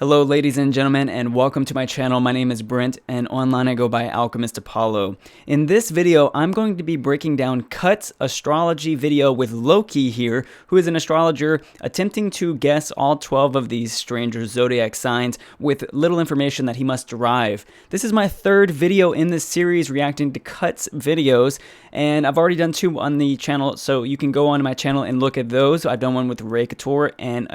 Hello ladies and gentlemen, and welcome to my channel. My name is Brent and online I go by Alchemist Apollo. In this video I'm going to be breaking down Cut's astrology video with Loki here, who is an astrologer attempting to guess all 12 of these stranger zodiac signs with little information that he must derive. This is my third video in this series reacting to Cut's videos, and I've already done 2 on the channel, so you can go onto my channel and look at those. I've done one with Couture and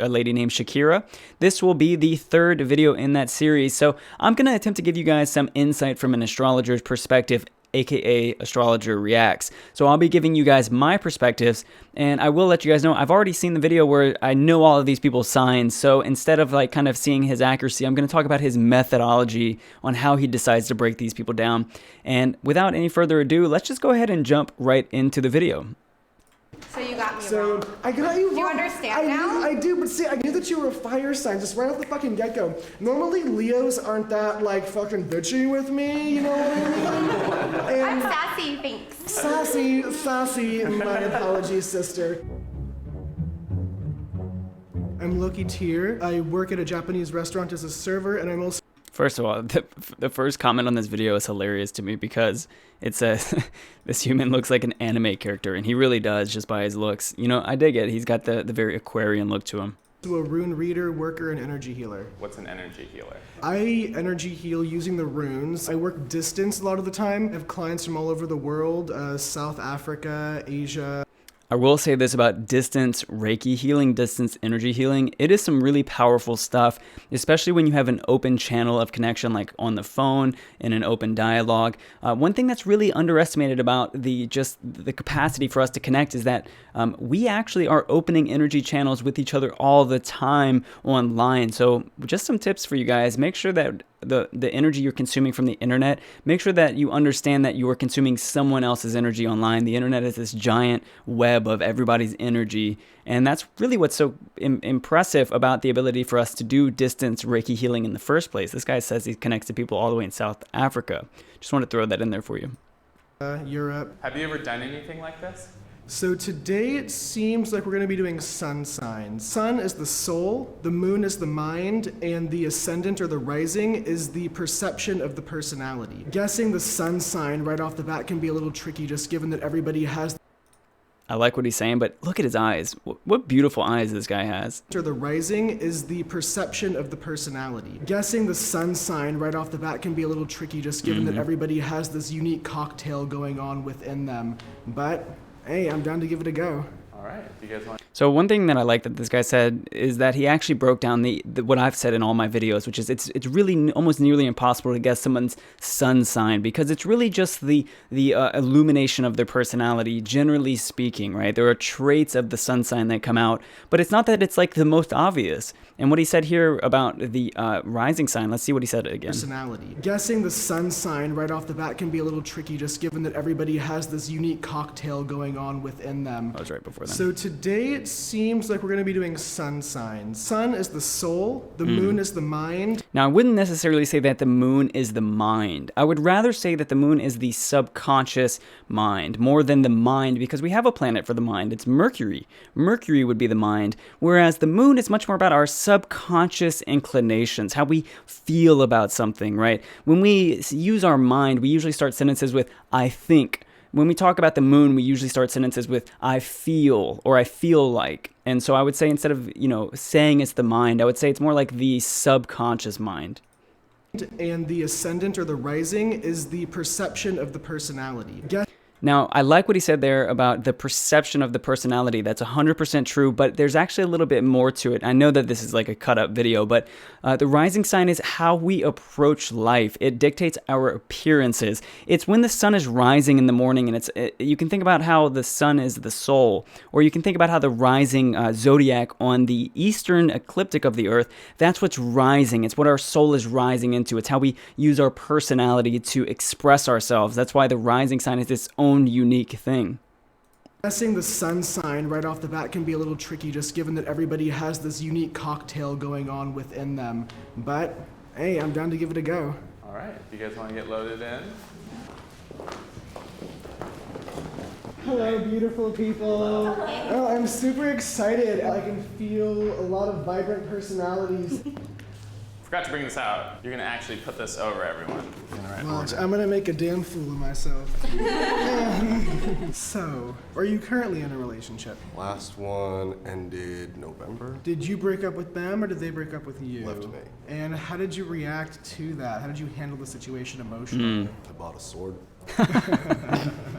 a lady named Shakera. This will be the third video in that series, so I'm going to attempt to give you guys some insight from an astrologer's perspective, aka Astrologer Reacts. So I'll be giving you guys my perspectives, and I will let you guys know I've already seen the video where I know all of these people's signs, so instead of like kind of seeing his accuracy, I'm going to talk about his methodology on how he decides to break these people down. And without any further ado, let's just go ahead and jump right into the video. So you got me wrong. I got you wrong. Do you understand now? I do, but see, I knew that you were a fire sign just right off the fucking get-go. Normally, Leos aren't that, like, fucking bitchy with me, you know what I mean? I'm sassy, thanks. Sassy, my apologies, sister. I'm Loki Tier. I work at a Japanese restaurant as a server, and I'm also... First of all, the first comment on this video is hilarious to me because it says this human looks like an anime character, and he really does just by his looks. You know, I dig it. He's got the very Aquarian look to him. To a rune reader, worker, and energy healer. What's an energy healer? I energy heal using the runes. I work distance a lot of the time. I have clients from all over the world, South Africa, Asia. I will say this about distance Reiki healing, distance energy healing. It is some really powerful stuff, especially when you have an open channel of connection like on the phone in an open dialogue. One thing that's really underestimated about the capacity for us to connect is that we actually are opening energy channels with each other all the time online. So just some tips for you guys. Make sure that the energy you're consuming from the internet, make sure that you understand that you are consuming someone else's energy online. The internet is this giant web of everybody's energy, and that's really what's so impressive about the ability for us to do distance Reiki healing in the first place. This guy says he connects to people all the way in South Africa. Just want to throw that in there for you. Europe. Have you ever done anything like this? So today it seems like we're going to be doing sun signs. Sun is the soul, the moon is the mind, and the ascendant or the rising is the perception of the personality. Guessing the sun sign right off the bat can be a little tricky just given that everybody has... I like what he's saying, but look at his eyes. What beautiful eyes this guy has. Or the rising is the perception of the personality. Guessing the sun sign right off the bat can be a little tricky just given that everybody has this unique cocktail going on within them. But hey, I'm down to give it a go. All right, if you guys want. So one thing that I like that this guy said is that he actually broke down the what I've said in all my videos, which is it's really almost nearly impossible to guess someone's sun sign because it's really just the illumination of their personality, generally speaking, right? There are traits of the sun sign that come out, but it's not that it's like the most obvious. And what he said here about the rising sign, let's see what he said again. Personality. Guessing the sun sign right off the bat can be a little tricky just given that everybody has this unique cocktail going on within them. I was right before that. So today it seems like we're going to be doing sun signs. Sun is the soul, the moon is the mind. Now, I wouldn't necessarily say that the moon is the mind. I would rather say that the moon is the subconscious mind, more than the mind, because we have a planet for the mind. It's Mercury. Mercury would be the mind, whereas the moon is much more about our subconscious inclinations, how we feel about something, right? When we use our mind, we usually start sentences with, I think. When we talk about the moon, we usually start sentences with, I feel, or I feel like. And so I would say instead of, saying it's the mind, I would say it's more like the subconscious mind. And the ascendant or the rising is the perception of the personality. Now, I like what he said there about the perception of the personality. That's 100% true, but there's actually a little bit more to it. I know that this is like a cut-up video, but the rising sign is how we approach life. It dictates our appearances. It's when the sun is rising in the morning, and you can think about how the sun is the soul, or you can think about how the rising zodiac on the eastern ecliptic of the earth, that's what's rising. It's what our soul is rising into. It's how we use our personality to express ourselves. That's why the rising sign is its own unique thing. Guessing the sun sign right off the bat can be a little tricky just given that everybody has this unique cocktail going on within them. But hey, I'm down to give it a go. All right, if you guys want to get loaded in. Hello, beautiful people. Oh, I'm super excited. I can feel a lot of vibrant personalities. Forgot to bring this out. You're gonna actually put this over everyone in the right Watch, order. I'm gonna make a damn fool of myself. So, are you currently in a relationship? Last one ended November. Did you break up with them or did they break up with you? Left me. And how did you react to that? How did you handle the situation emotionally? I bought a sword.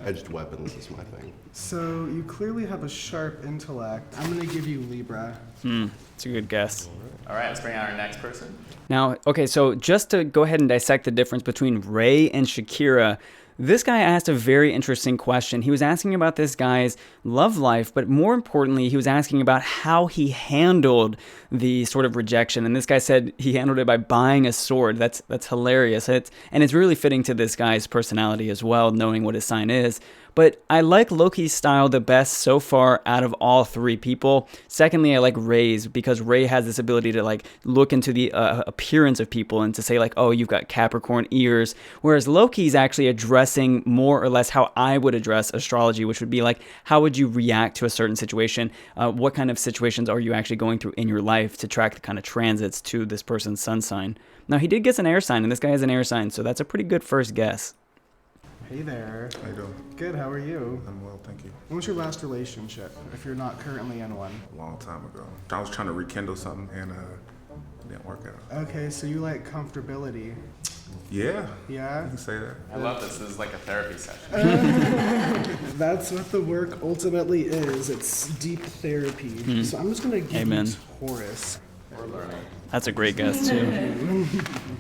Edged weapons is my thing. So, you clearly have a sharp intellect. I'm gonna give you Libra. It's a good guess. All right, let's bring out our next person. Now, okay, so just to go ahead and dissect the difference between Ray and Shakera, this guy asked a very interesting question. He was asking about this guy's love life, but more importantly, he was asking about how he handled the sort of rejection. And this guy said he handled it by buying a sword. That's hilarious. And it's really fitting to this guy's personality as well, knowing what his sign is. But I like Loki's style the best so far out of all three people. Secondly, I like Ray's because Ray has this ability to like look into the appearance of people and to say like, oh, you've got Capricorn ears. Whereas Loki's actually addressing more or less how I would address astrology, which would be like, how would you react to a certain situation? What kind of situations are you actually going through in your life to track the kind of transits to this person's sun sign? Now, he did get an air sign, and this guy has an air sign, so that's a pretty good first guess. Hey there. How you doing? Good, how are you? I'm well, thank you. When was your last relationship, if you're not currently in one? A long time ago. I was trying to rekindle something and it didn't work out. Okay, so you like comfortability. Yeah, Yeah? you can say that. I love this. This is like a therapy session. That's what the work ultimately is. It's deep therapy. So I'm just gonna give Amen. you Taurus. We're learning. That's a great guess, too.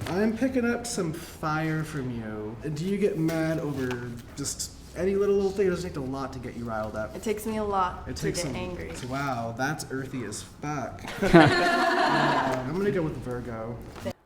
I'm picking up some fire from you. Do you get mad over just any little thing? It doesn't take a lot to get you riled up. It takes me a lot It to takes get some. angry. Wow, that's earthy as fuck. I'm gonna go with Virgo.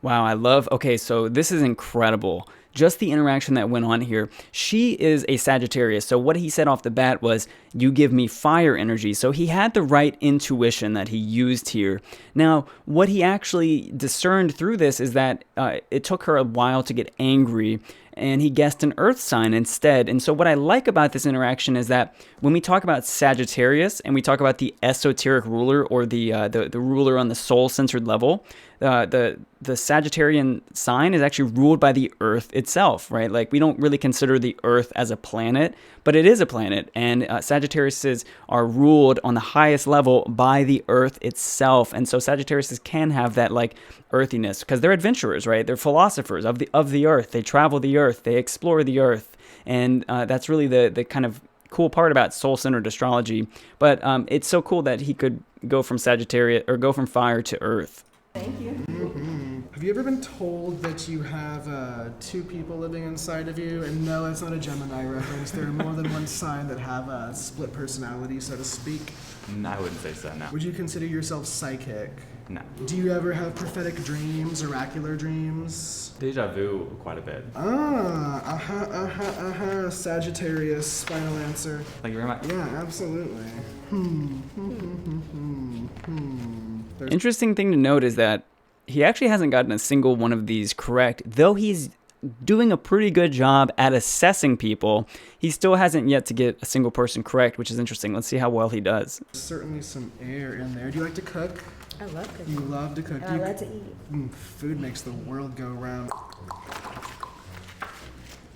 Wow, I love, okay, so this is incredible. Just the interaction that went on here. She is a Sagittarius, so what he said off the bat was, you give me fire energy. So he had the right intuition that he used here. Now, what he actually discerned through this is that it took her a while to get angry, and he guessed an earth sign instead. And so what I like about this interaction is that when we talk about Sagittarius and we talk about the esoteric ruler or the ruler on the soul-centered level, the Sagittarian sign is actually ruled by the earth itself, right? Like we don't really consider the earth as a planet, but it is a planet. And Sagittariuses are ruled on the highest level by the earth itself. And so Sagittariuses can have that like earthiness because they're adventurers, right? They're philosophers of the earth. They travel the earth. They explore the earth. And that's really the kind of cool part about soul-centered astrology. But it's so cool that he could go from Sagittarius or go from fire to earth. Thank you. Have you ever been told that you have two people living inside of you? And no, that's not a Gemini reference. There are more than one sign that have a split personality, so to speak. No, I wouldn't say so, no. Would you consider yourself psychic? No. Do you ever have prophetic dreams, oracular dreams? Deja vu quite a bit. Sagittarius, final answer. Thank you very much. Yeah, absolutely. Interesting thing to note is that he actually hasn't gotten a single one of these correct, though he's doing a pretty good job at assessing people. He still hasn't yet to get a single person correct, which is interesting. Let's see how well he does. Certainly some air in there. Do you like to cook? I love cooking. You love to cook. And I love to eat. Food makes the world go round.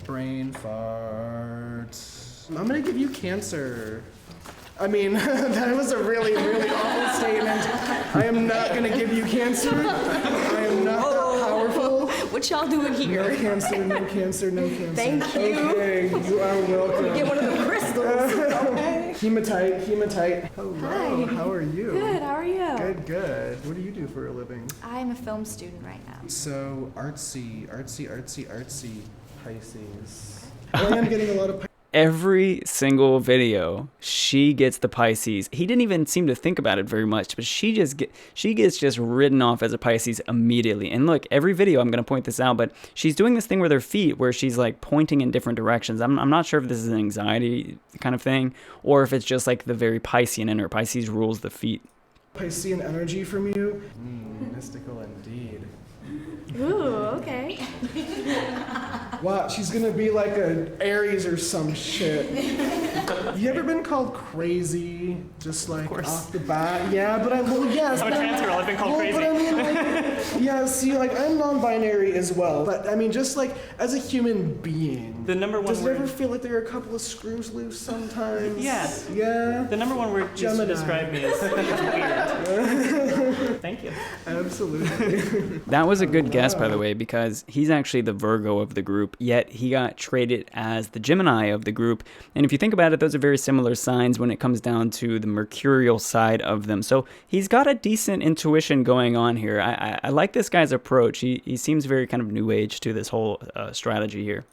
Brain fart. I'm gonna give you Cancer. I mean, that was a really, really awful statement. I am not gonna give you Cancer. I am not that powerful. What y'all doing here? No Cancer, no Cancer, no Cancer. Thank you. Okay, you are welcome. Get one of the crystals. Okay. Hematite. Hello, Hi. how are you? Good, how are you? Good, good. What do you do for a living? I'm a film student right now. So, artsy, Pisces. I am getting a lot of Every single video, she gets the Pisces. He didn't even seem to think about it very much, but she gets just written off as a Pisces immediately. And look, every video, I'm going to point this out, but she's doing this thing with her feet where she's like pointing in different directions. I'm not sure if this is an anxiety kind of thing or if it's just like the very Piscean in her. Pisces rules the feet. Piscean energy from you. Mystical indeed. Ooh, okay. Wow, she's gonna be like an Aries or some shit. You ever been called crazy? Just like off the bat? Yeah, but well, yes. I'm a trans girl, I've been called crazy. But I mean, like, Yeah, see, like, I'm non-binary as well, but I mean, just like, as a human being. The number one does it word. ever feel like there are a couple of screws loose sometimes? Yeah. Yeah? The number one word used to Gemini. describe me is weird. Thank you. Absolutely. That was a good guess, by the way, because he's actually the Virgo of the group, yet he got traded as the Gemini of the group. And if you think about it, those are very similar signs when it comes down to the mercurial side of them. So he's got a decent intuition going on here. I like this guy's approach. He seems very kind of new age to this whole strategy here.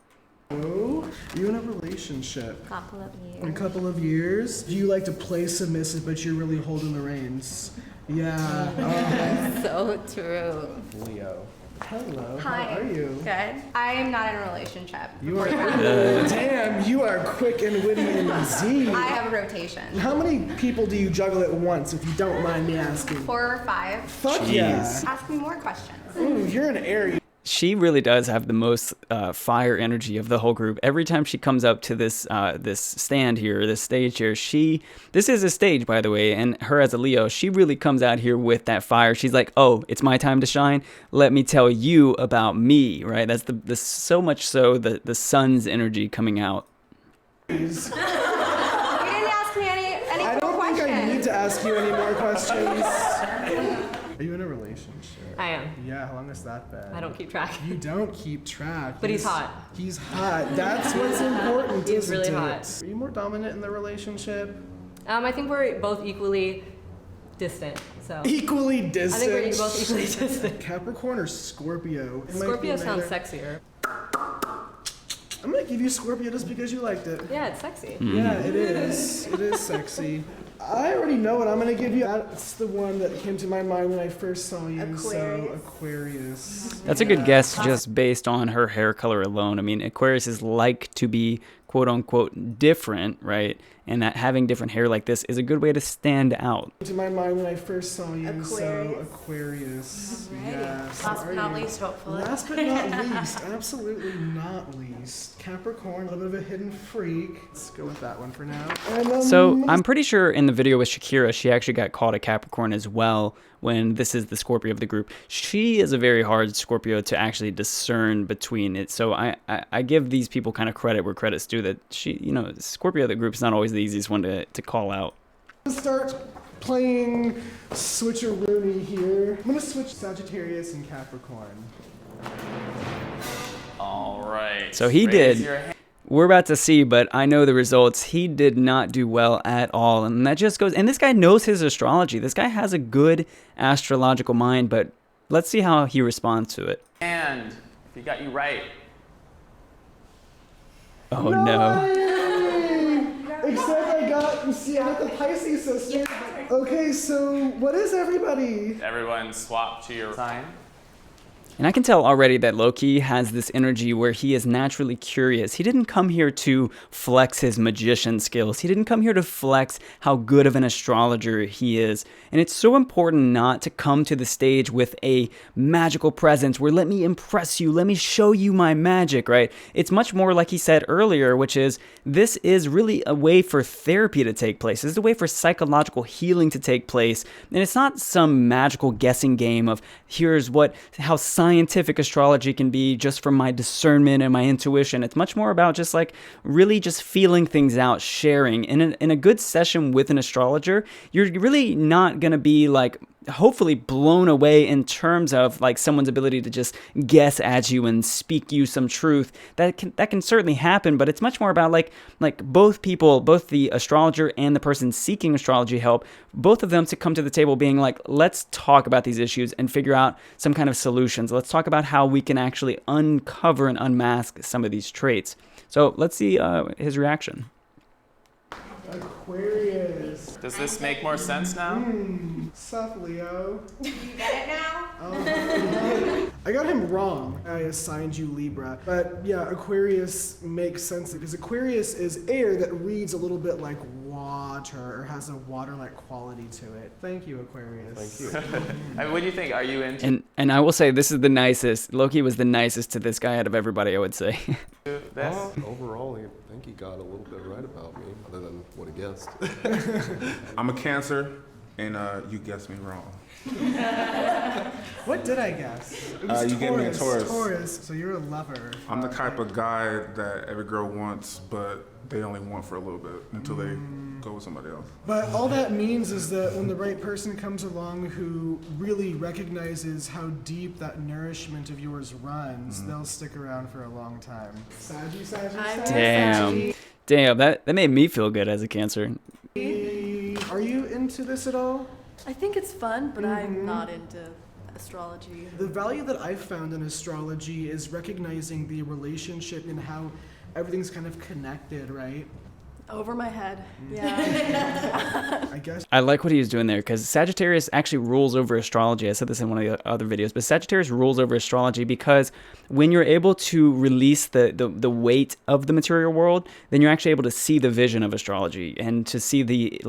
Oh, you in a relationship? Couple of In a years. couple of years? Do you like to play submissive, but you're really holding the reins? Yeah. So true. Leo. Hello. Hi. How are you? Good. I am not in a relationship. You are. Damn, you are quick and witty and Z. I have a rotation. How many people do you juggle at once, if you don't mind me asking? 4 or 5. Fuck yeah. Ask me more questions. Ooh, you're an Aries. She really does have the most fire energy of the whole group. Every time she comes up to this this stand here, this stage here, this is a stage, by the way, and her as a Leo, she really comes out here with that fire. She's like, oh, it's my time to shine. Let me tell you about me, right? That's the so much so the sun's energy coming out. You didn't ask me any I more don't think questions. I need to ask you any more questions. Are you in a relationship? I am. Yeah, how long has that been? I don't keep track. You don't keep track. But he's hot. He's hot. That's what's important. He's isn't really it? hot. Are you more dominant in the relationship? I think we're both equally distant. So Equally I distant. think we're both equally distant. Capricorn or Scorpio? It might Scorpio be sounds neither. sexier. I'm gonna give you Scorpio just because you liked it. Yeah, it's sexy. Yeah, it is. It is sexy. I already know what I'm gonna give you. That's the one that came to my mind when I first saw you. So Aquarius. That's a good guess just based on her hair color alone. I mean, Aquariuses like to be quote unquote different, right? And that having different hair like this is a good way to stand out. To my mind when I first saw you. So Aquarius. Aquarius. Alrighty. Yes. Last How but are not you? least, hopefully. Last but not least, absolutely not least. Capricorn, a little bit of a hidden freak. Let's go with that one for now. And, So I'm pretty sure in the video with Shakera, she actually got called a Capricorn as well when this is the Scorpio of the group. She is a very hard Scorpio to actually discern between it. So I give these people kind of credit where credit's due that Scorpio of the group is not always the easiest one to call out. start playing switcheroony here. I'm gonna switch Sagittarius and Capricorn. All right. So he Raise did. your hand. We're about to see, but I know the results. He did not do well at all. And that just goes, and this guy knows his astrology. This guy has a good astrological mind, but let's see how he responds to it. And if he got you right, Oh no. Except I got the Pisces sister. Okay, so what is everybody? everyone swap to your sign. And I can tell already that Loki has this energy where he is naturally curious. He didn't come here to flex his magician skills. He didn't come here to flex how good of an astrologer he is. And it's so important not to come to the stage with a magical presence where let me impress you, let me show you my magic, right? It's much more like he said earlier, which is this is really a way for therapy to take place. This is a way for psychological healing to take place. And it's not some magical guessing game of here's how scientific astrology can be just from my discernment and my intuition. It's much more about just like really just feeling things out, sharing. In a good session with an astrologer, you're really not going to be like hopefully blown away in terms of like someone's ability to just guess at you and speak you some truth. That can certainly happen, but it's much more about like both people, both the astrologer and the person seeking astrology help, both of them to come to the table being like, let's talk about these issues and figure out some kind of solutions. Let's talk about how we can actually uncover and unmask some of these traits. So let's see his reaction. Aquarius. Does this make more sense now? Sup, Leo? You get it now? I got him wrong. I assigned you Libra. But yeah, Aquarius makes sense because Aquarius is air that reads a little bit like water or has a water-like quality to it. Thank you, Aquarius. Thank you. I mean, what do you think? Are you into And I will say this is the nicest. Loki was the nicest to this guy out of everybody, I would say. this? Overall, I think he got a little bit right about me, other than what he guessed. I'm a Cancer. And you guessed me wrong. What did I guess? It was you gave me a Taurus. Taurus. So you're a lover. I'm the type of guy that every girl wants, but they only want for a little bit until they go with somebody else. But all that means is that when the right person comes along who really recognizes how deep that nourishment of yours runs, they'll stick around for a long time. Saggy. Damn, that made me feel good as a Cancer. Are you into this at all? I think it's fun, but I'm not into astrology. The value that I've found in astrology is recognizing the relationship and how everything's kind of connected, right? Over my head. Yeah. I guess. I like what he was doing there because Sagittarius actually rules over astrology. I said this in one of the other videos, but Sagittarius rules over astrology because when you're able to release the weight of the material world, then you're actually able to see the vision of astrology and to see the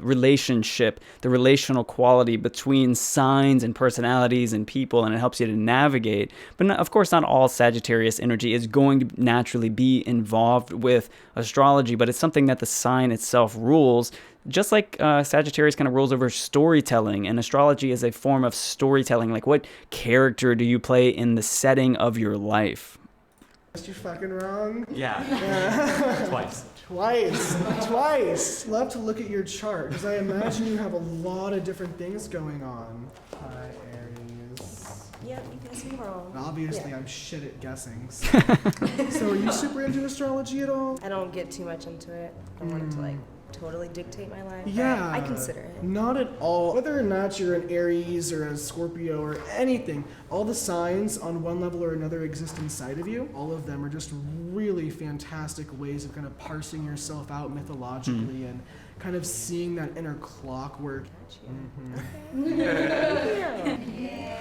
relationship, the relational quality between signs and personalities and people, and it helps you to navigate. But of course, not all Sagittarius energy is going to naturally be involved with astrology, but it's something that the sign itself rules, just like Sagittarius kind of rules over storytelling, and astrology is a form of storytelling. Like, what character do you play in the setting of your life? You fucking wrong. Yeah. Twice. Love to look at your chart because I imagine you have a lot of different things going on. Hi, Aries. Yep, you guessed me wrong. Obviously, I'm shit at guessing. So are you super into astrology at all? I don't get too much into it. I don't want it to like totally dictate my life. Yeah. I consider it. Not at all. Whether or not you're an Aries or a Scorpio or anything, all the signs on one level or another exist inside of you. All of them are just really fantastic ways of kind of parsing yourself out mythologically and kind of seeing that inner clockwork.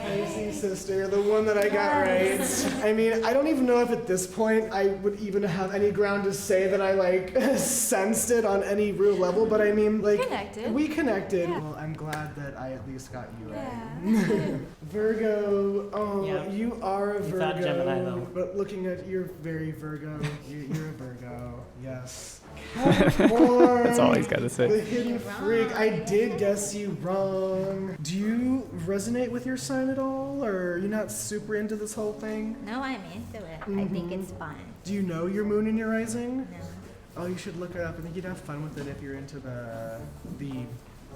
Pisces sister, the one that I got right. I mean, I don't even know if at this point I would even have any ground to say that I like sensed it on any real level, but I mean, like, we connected. Yeah. Well, I'm glad that I at least got you right. Virgo, you are a Virgo. Not Gemini, though. But looking at, you're very Virgo. You're a Virgo, yes. That's all he's got to say. The hidden freak. I did guess you wrong. Do you resonate with your sign at all, or you're not super into this whole thing? No, I'm into it. I think it's fun. Do you know your moon and your rising? No. Oh, you should look it up. I think you'd have fun with it if you're into the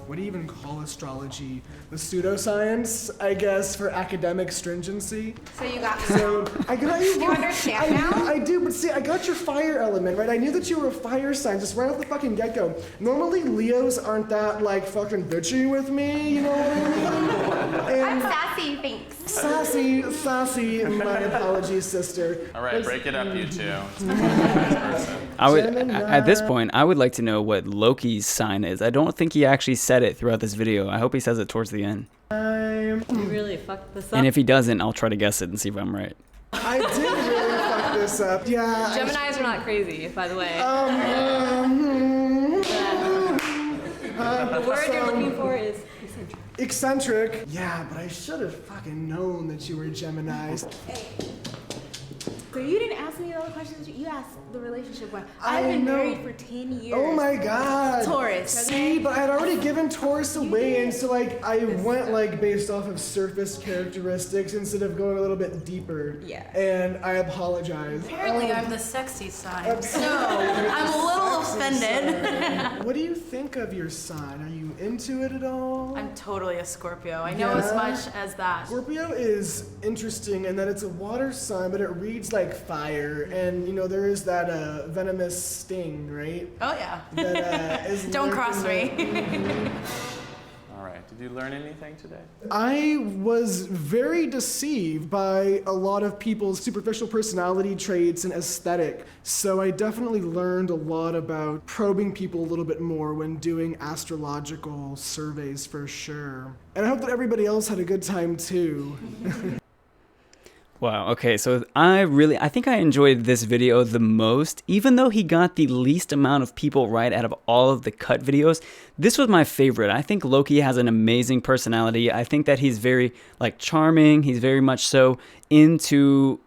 what do you even call astrology? The pseudoscience, I guess, for academic stringency. So you got me. So I got you. You understand now? I do, but see, I got your fire element, right? I knew that you were a fire sign just right off the fucking get-go. Normally, Leos aren't that, like, fucking bitchy with me, you know what I mean? I'm sassy, thanks. Sassy, my apologies, sister. All right, break it up, you two. At this point, I would like to know what Loki's sign is. I don't think he actually said it throughout this video. I hope he says it towards the end. You really fucked this up. And if he doesn't, I'll try to guess it and see if I'm right. I did really fuck this up. Yeah. Geminis are not crazy, by the way. The word you're looking for is eccentric. Eccentric. Yeah, but I should have fucking known that you were Geminis. So you didn't ask me all the questions. You asked the relationship one. I've I been know. married for 10 years. Oh my god. Taurus, okay? See, but I had already given Taurus away, and so like I went like based off of surface characteristics instead of going a little bit deeper. Yeah. And I apologize. Apparently I'm the sexy side. So I'm a little offended. What do you think of your sign? Are you into it at all? I'm totally a Scorpio. I know as much as that. Scorpio is interesting in that it's a water sign, but it reads like fire, and you know there is that venomous sting, right? Oh yeah. That is Don't cross me. All right, did you learn anything today? I was very deceived by a lot of people's superficial personality traits and aesthetic, so I definitely learned a lot about probing people a little bit more when doing astrological surveys for sure. And I hope that everybody else had a good time too. Wow, okay, so I think I enjoyed this video the most. Even though he got the least amount of people right out of all of the cut videos, this was my favorite. I think Loki has an amazing personality. I think that he's very, like, charming. He's very much so into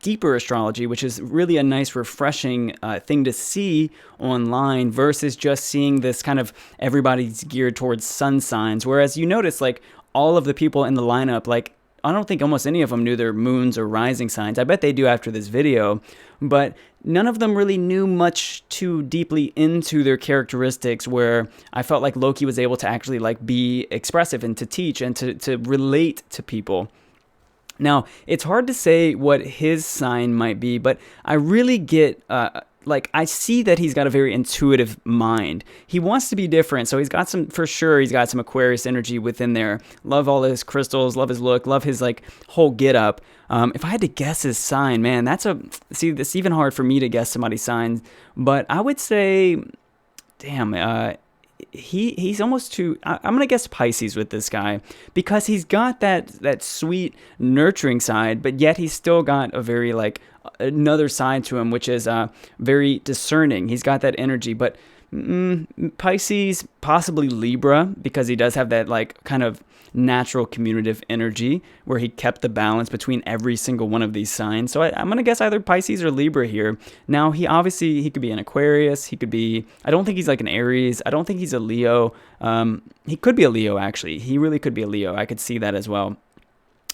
deeper astrology, which is really a nice, refreshing thing to see online versus just seeing this kind of everybody's geared towards sun signs. Whereas you notice, like, all of the people in the lineup, like, I don't think almost any of them knew their moons or rising signs. I bet they do after this video, but none of them really knew much too deeply into their characteristics, where I felt like Loki was able to actually, like, be expressive and to teach and to relate to people. Now, it's hard to say what his sign might be, but I really get, like, I see that he's got a very intuitive mind. He wants to be different, so he's got some, for sure, he's got some Aquarius energy within there. Love all his crystals, love his look, love his, like, whole get up. If I had to guess his sign, man, see, it's even hard for me to guess somebody's sign, but I would say, damn, he's almost too, I'm gonna guess Pisces with this guy, because he's got that sweet nurturing side, but yet he's still got a very, like, another side to him, which is very discerning. He's got that energy, but Pisces, possibly Libra, because he does have that, like, kind of natural communicative energy where he kept the balance between every single one of these signs. So I'm gonna guess either Pisces or Libra here. Now, he could be an Aquarius, he could be, I don't think he's like an Aries, I don't think he's a Leo. He could be a Leo, actually. He really could be a Leo. I could see that as well.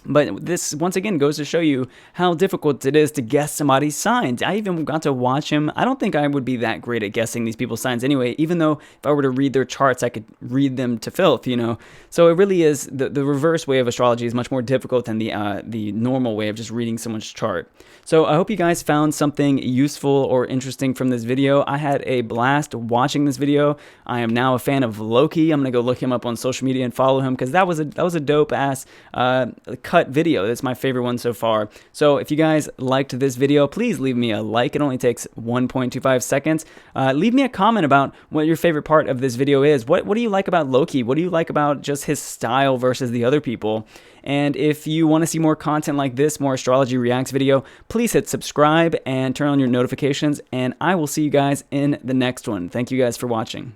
But this, once again, goes to show you how difficult it is to guess somebody's signs. I even got to watch him. I don't think I would be that great at guessing these people's signs anyway, even though if I were to read their charts, I could read them to filth, you know? So it really is, the reverse way of astrology is much more difficult than the normal way of just reading someone's chart. So I hope you guys found something useful or interesting from this video. I had a blast watching this video. I am now a fan of Loki. I'm gonna go look him up on social media and follow him, because that was a dope ass cut video. That's my favorite one so far. So if you guys liked this video, please leave me a like. It only takes 1.25 seconds. Leave me a comment about what your favorite part of this video is. What do you like about Loki? What do you like about just his style versus the other people? And if you want to see more content like this, more Astrology Reacts video, please hit subscribe and turn on your notifications, and I will see you guys in the next one. Thank you guys for watching.